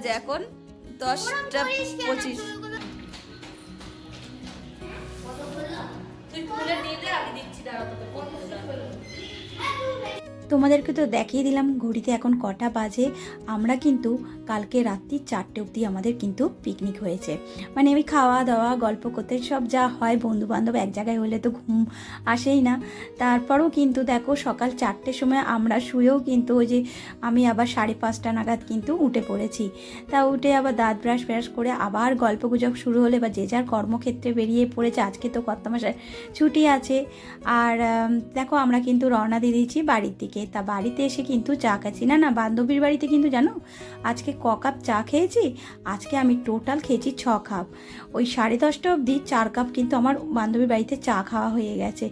বাজে এখন? 10টা 25। তুই খুলে নিয়ে দে, আমি দিচ্ছি, দাঁড়া তোকে করতে দাঁড়া। তোমাদেরকে তো দেখিয়ে দিলাম ঘড়িতে এখন কটা বাজে। আমরা কিন্তু কালকে রাত্রি 4টে অবধি আমাদের কিন্তু পিকনিক হয়েছে। মানে ওই খাওয়া দাওয়া গল্প করতে সব যা হয়, বন্ধু বান্ধব এক জায়গায় হলে তো ঘুম আসেই না। তারপরেও কিন্তু দেখো সকাল 4টের সময় আমরা শুয়েও কিন্তু ওই যে আমি আবার 5:30 নাগাদ কিন্তু উঠে পড়েছি। তা উঠে আবার দাঁত ব্রাশ করে আবার গল্প গুজব শুরু হলে বা যে যার কর্মক্ষেত্রে বেরিয়ে পড়েছে। আজকে তো কর্তামশাই ছুটি আছে। আর দেখো আমরা কিন্তু রওনা দিয়ে দিয়েছি বাড়ির দিকে। তা বাড়িতে এসে কিন্তু চা খাচ্ছি, না বান্ধবীর বাড়িতে কিন্তু জানো আজকে ক কাপ চা খেয়েছি। আজকে আমি টোটাল খেয়েছি 6 কাপ। ওই 10:30টা অবধি 4 কাপ কিন্তু আমার বান্ধবীর বাড়িতে চা খাওয়া হয়ে গেছে।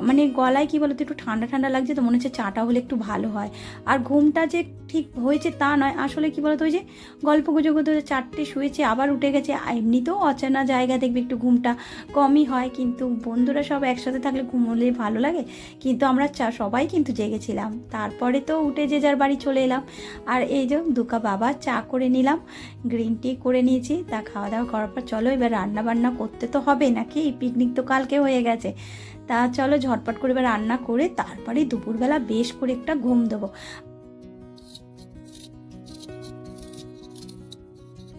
মানে গলায় কি বলতো একটু ঠান্ডা ঠান্ডা লাগছে, তো মনে হচ্ছে চাটা হলে একটু ভালো হয়। আর ঘুমটা যে ঠিক হয়েছে তা নয়, আসলে কি বলতো ওই যে গল্প গুজব করতে 4টে শুয়েছে আবার উঠে গেছে। এমনিতেও অচেনা জায়গা দেখবে একটু ঘুমটা কমই হয়, কিন্তু বন্ধুরা সব একসাথে থাকলে ঘুমোলে ভালো লাগে। কিন্তু আমরা সবাই কিন্তু জেগেছিলাম। তারপরে তো উঠে যে যার বাড়ি চলে এলাম। আর এই যে 2 কাপ বাবা চা করে নিলাম, গ্রিন টি করে নিয়েছি। তা খাওয়া দাওয়া করার পর চলো এবার রান্না বান্না করতে তো হবে নাকি, পিকনিক তো কালকে হয়ে গেছে। তা চলো ঝটপট করে এবার রান্না করে তারপরে দুপুরবেলা বেশ করে একটা ঘুম দেবো।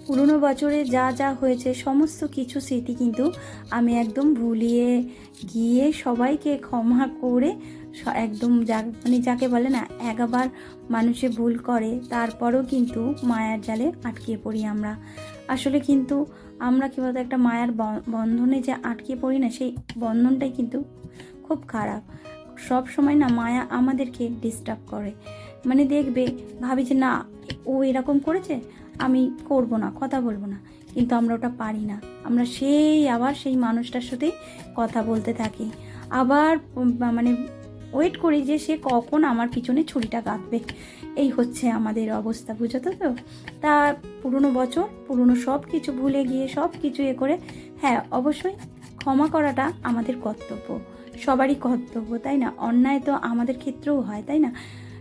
পুরনো বছরে যা যা হয়েছে সমস্ত কিছু স্মৃতি কিন্তু আমি একদম ভুলিয়ে গিয়ে সবাইকে ক্ষমা করে একদম মানে যাকে বলে না, একবার মানুষে ভুল করে তারপরও কিন্তু মায়ার জালে আটকে পড়ি আমরা। আসলে কিন্তু আমরা কী বলতো একটা মায়ার বন্ধনে যে আটকে পড়ি না, সেই বন্ধনটাই কিন্তু খুব খারাপ। সব সময় না মায়া আমাদেরকে ডিস্টার্ব করে। মানে দেখবে ভাবি যে না ও এরকম করেছে, আমি করব না, কথা বলবো না, কিন্তু আমরা ওটা পারি না। আমরা আবার সেই মানুষটার সাথেই কথা বলতে থাকি, আবার মানে ওয়েট করি যে সে কখন আমার পিছনে ছুরিটা কাটবে। এই হচ্ছে আমাদের অবস্থা, বুঝো তো? তা পুরনো বছর পুরনো সব কিছু ভুলে গিয়ে সব কিছু করে, হ্যাঁ অবশ্যই ক্ষমা করাটা আমাদের কর্তব্য, সবারই কর্তব্য, তাই না? অন্যায় তো আমাদের ক্ষেত্রেও হয়, তাই না?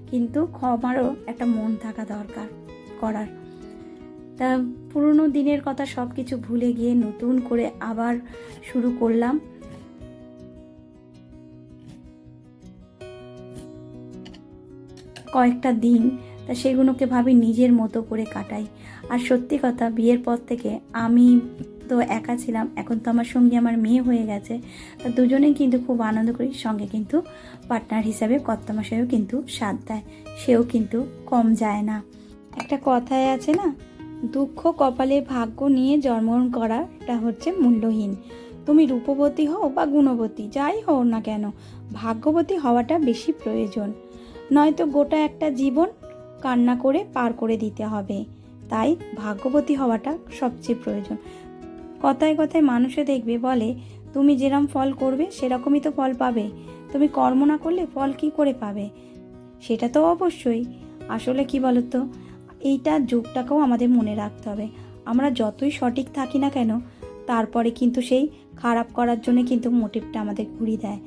কিন্তু ক্ষমারও একটা মন থাকা দরকার করার। তা পুরনো দিনের কথা সব কিছু ভুলে গিয়ে নতুন করে আবার শুরু করলাম। কয়েকটা দিন তা সেগুলোকে ভাবি নিজের মতো করে কাটাই। আর সত্যি কথা, বিয়ের পর থেকে আমি তো একা ছিলাম, এখন তো আমার সঙ্গে আমার মেয়ে হয়ে গেছে। তা দুজনেই কিন্তু খুব আনন্দ করি। সঙ্গে কিন্তু পার্টনার হিসাবে কর্তামশাইও কিন্তু সাথ দেয়, সেও কিন্তু কম যায় না। একটা কথায় আছে না, দুঃখ কপালে ভাগ্য নিয়ে জন্মগ্রহণ করাটা হচ্ছে মূল্যহীন। তুমি রূপবতী হও বা গুণবতী যাই হও না কেন, ভাগ্যবতী হওয়াটা বেশি প্রয়োজন। নয়তো গোটা একটা জীবন কান্না করে পার করে দিতে হবে। তাই ভাগ্যবতী হওয়াটা সবচেয়ে প্রয়োজন। কথায় কথায় মানুষে দেখবে বলে তুমি যেরকম ফল করবে সেরকমই তো ফল পাবে, তুমি কর্ম না করলে ফল কি করে পাবে? সেটা তো অবশ্যই। আসলে কি বলতো, এইটা যুগটাকেও আমাদের মনে রাখতে হবে। আমরা যতই সঠিক থাকি না কেন, তারপরে কিন্তু সেই খারাপ করার জন্য কিন্তু মোটিভটা আমাদের ঘুরিয়ে দেয়।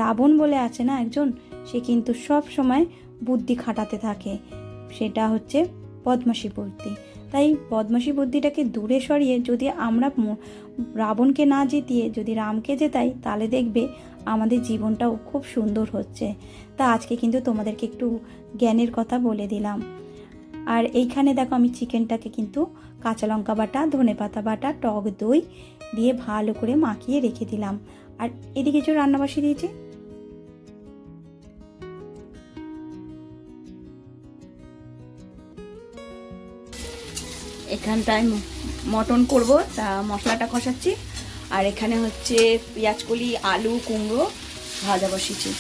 রাবণ বলে আছে না একজন, সে কিন্তু সব সময় বুদ্ধি খাটাতে থাকে, সেটা হচ্ছে বদমাশি বুদ্ধি। তাই বদমাশি বুদ্ধিটাকে দূরে সরিয়ে যদি আমরা রাবণকে না জিতিয়ে যদি রামকে জেতাই, তাহলে দেখবে আমাদের জীবনটাও খুব সুন্দর হচ্ছে। তা আজকে কিন্তু তোমাদেরকে একটু জ্ঞানের কথা বলে দিলাম। আর এইখানে দেখো আমি চিকেনটাকে কিন্তু কাঁচা লঙ্কা বাটা, ধনেপাতা বাটা, টক দই দিয়ে ভালো করে মাখিয়ে রেখে দিলাম। আর এদিকে কিছু রান্না বসিয়ে দিয়েছি। এখানটায় মটন করব, তা মশলাটা কষাচ্ছি। আর এখানে হচ্ছে পেঁয়াজকলি, আলু, কুমড়ো ভাজা বসিয়েছি।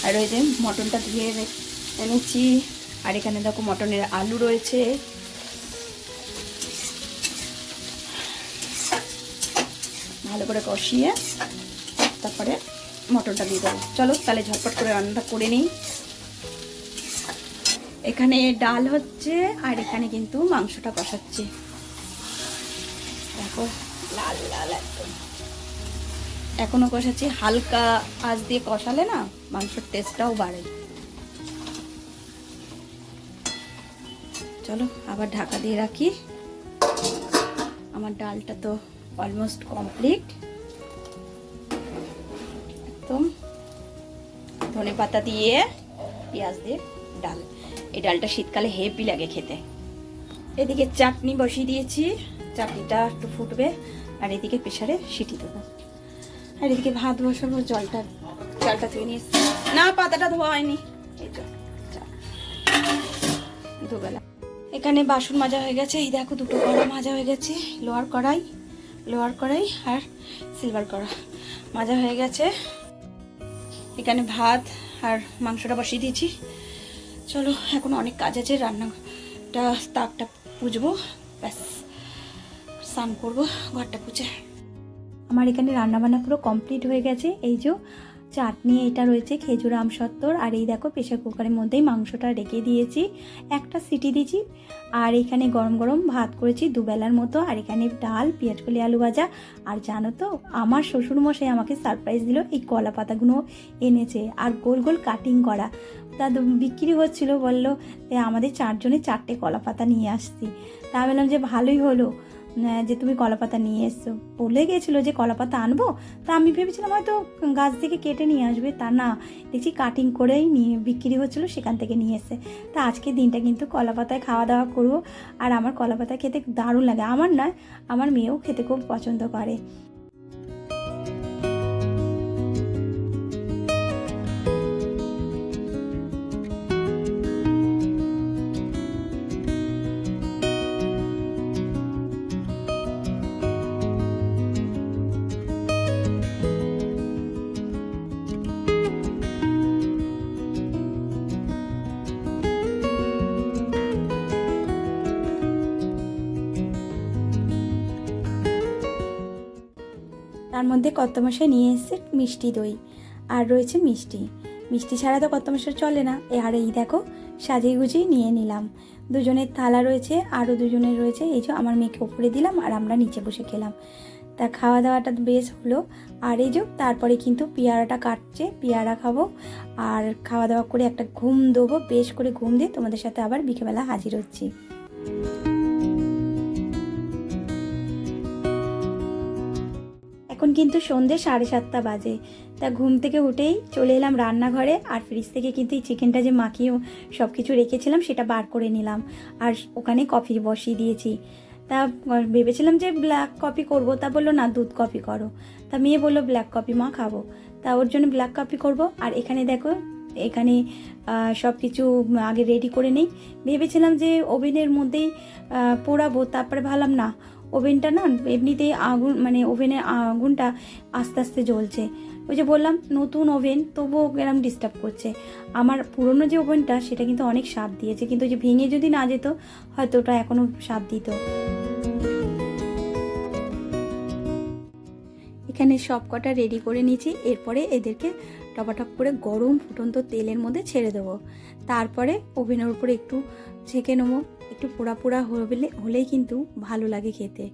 আর ওই যে মটনটা ধুয়ে এনেছি। আর এখানে দেখো মটনের আলু রয়েছে। ভালো করে কষিয়ে তারপরে মটনটা দিয়ে দেবো। চলো তাহলে ঝটপট করে রান্নাটা করে নিই। এখানে ডাল হচ্ছে আর এখানে কিন্তু মাংসটা কষাচ্ছি। দেখো লাল লাল একদম এখনো কষাচ্ছি। হালকা আঁচ দিয়ে কষালে না মাংসের টেস্টটাও বাড়ে। চলো আবার ঢাকা দিয়ে রাখি। আমার ডালটা তো অলমোস্ট কমপ্লিট। একদম ধনে পাতা দিয়ে পেঁয়াজ দিয়ে ডাল, এই ডালটা শীতকালে হেভি লাগে খেতে। এদিকে চাটনি বসিয়ে দিয়েছি, চাটনিটা একটু ফুটবে, আর এদিকে প্রেসারে সিটি দেবো। আর এদিকে ভাত বসাবো, চালটা ধুয়ে নিয়ে এসছি। না, পাতাটা ধোয়া হয়নি, এই তো দুবেলা। এখানে বাসন মাজা হয়ে গেছে, এই দেখো দুটো কড়া মাজা হয়ে গেছে, লোহার কড়াই আর সিলভার কড়া মাজা হয়ে গেছে। এখানে ভাত আর মাংসটা বসিয়ে দিয়েছি। চলো এখন অনেক কাজ আছে, রান্নাটা তাকটা পুজবো, ব্যাস স্নান করবো, ঘরটা পুজে। আমার এখানে রান্নাবান্না পুরো কমপ্লিট হয়ে গেছে। এই যে চাটনি এটা রয়েছে খেজুর আমসত্ত্বর, আর এই দেখো প্রেশার কুকারের মধ্যেই মাংসটা রেখে দিয়েছি, একটা সিটি দিয়েছি। আর এখানে গরম গরম ভাত করেছি দুবেলার মতো, আর এখানে ডাল, পেঁয়াজকলি আলু ভাজা। আর জানো তো আমার শ্বশুরমশাই আমাকে সারপ্রাইজ দিল, এই কলা পাতাগুলো এনেছে আর গোল গোল কাটিং করা, তা বিক্রি হচ্ছিল। বললো আমাদের 4 জনে 4টে কলা পাতা নিয়ে আসছি। তা বললাম যে ভালোই হলো যে তুমি কলাপাতা নিয়ে এসছো। বলে গেছিলো যে কলাপাতা আনবো, তা আমি ভেবেছিলাম হয়তো গাছ থেকে কেটে নিয়ে আসবে, তা না, দেখছি কাটিং করেই নিয়ে বিক্রি হচ্ছিলো, সেখান থেকে নিয়ে এসে। তা আজকে দিনটা কিন্তু কলাপাতায় খাওয়া দাওয়া করবো। আর আমার কলাপাতা খেতে দারুণ লাগে, আমার নয় আমার মেয়েও খেতে খুব পছন্দ করে। তার মধ্যে কর্তামশাই নিয়ে এসেছে মিষ্টি দই, আর রয়েছে মিষ্টি ছাড়া তো কর্তামশাই চলে না। আর এই দেখো সাজিয়ে গুজিয়ে নিয়ে নিলাম। দুজনের থালা রয়েছে, আরও দুজনের রয়েছে। এই যে আমার মেয়েকে উপরে দিলাম আর আমরা নিচে বসে খেলাম। তা খাওয়া দাওয়াটা বেশ হলো। আর এই যে তারপরে কিন্তু পেয়ারাটা কাটছে, পেয়ারা খাবো আর খাওয়া দাওয়া করে একটা ঘুম দেবো, বেশ করে ঘুম দিয়ে তোমাদের সাথে আবার বিকেলবেলা হাজির হচ্ছি। এখন কিন্তু সন্ধ্যে 7:30 বাজে। তা ঘুম থেকে উঠেই চলে এলাম রান্নাঘরে, আর ফ্রিজ থেকে কিন্তু এই চিকেনটা যে মাখিয়ে সব কিছু রেখেছিলাম সেটা বার করে নিলাম। আর ওখানে কফি বসিয়ে দিয়েছি। তা ভেবেছিলাম যে ব্ল্যাক কফি করব, তা বললো না দুধ কফি করো। তা মেয়ে বললো ব্ল্যাক কফি মা খাবো, তা ওর জন্য ব্ল্যাক কফি করব। আর এখানে দেখো এখানে সব কিছু আগে রেডি করে নেই। ভেবেছিলাম যে ওভেনের মধ্যেই পোড়াবো, তারপরে ভাবলাম না, ওভেনটা না এমনিতেই আগুন, মানে ওভেনের আগুনটা আস্তে আস্তে জ্বলছে। ওই যে বললাম নতুন ওভেন, তবুও এরকম ডিস্টার্ব করছে। আমার পুরনো যে ওভেনটা সেটা কিন্তু অনেক স্বাদ দিয়েছে, কিন্তু যে ভেঙে যদি না যেত হয়তো ওটা এখনও স্বাদ দিত। এখানে সব কটা রেডি করে নিয়েছি। এরপরে এদেরকে টপাটপ করে গরম ফুটন্ত তেলের মধ্যে ছেড়ে দেবো। তারপরে ওভেনের উপরে একটু ছেঁকে নেবো, একটু পোড়া পোড়া হলেই কিন্তু ভালো লাগে খেতে।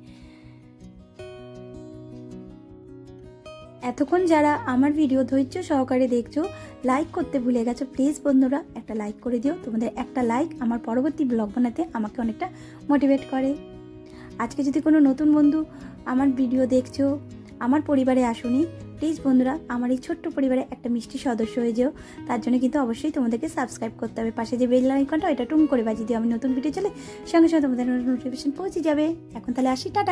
এতক্ষণ যারা আমার ভিডিও ধৈর্য সহকারে দেখছো, লাইক করতে ভুলে গেছো, প্লিজ বন্ধুরা একটা লাইক করে দিও। তোমাদের একটা লাইক আমার পরবর্তী ব্লগ বানাতে আমাকে অনেকটা মোটিভেট করে। আজকে যদি কোনো নতুন বন্ধু আমার ভিডিও দেখছো, আমার পরিবারে আসুনি, প্লিজ বন্ধুরা আমার এই ছোট্ট পরিবারে একটা মিষ্টি সদস্য হয়ে যেও। তার জন্য কিন্তু অবশ্যই তোমাদেরকে সাবস্ক্রাইব করতে হবে। পাশে যে বেল আইকনটা এটা টুম করে বাজিয়ে দিও, আমি নতুন ভিডিও চলে সঙ্গে সঙ্গে তোমাদের নোটিফিকেশন পৌঁছে যাবে। এখন তাহলে আসি, টাটা।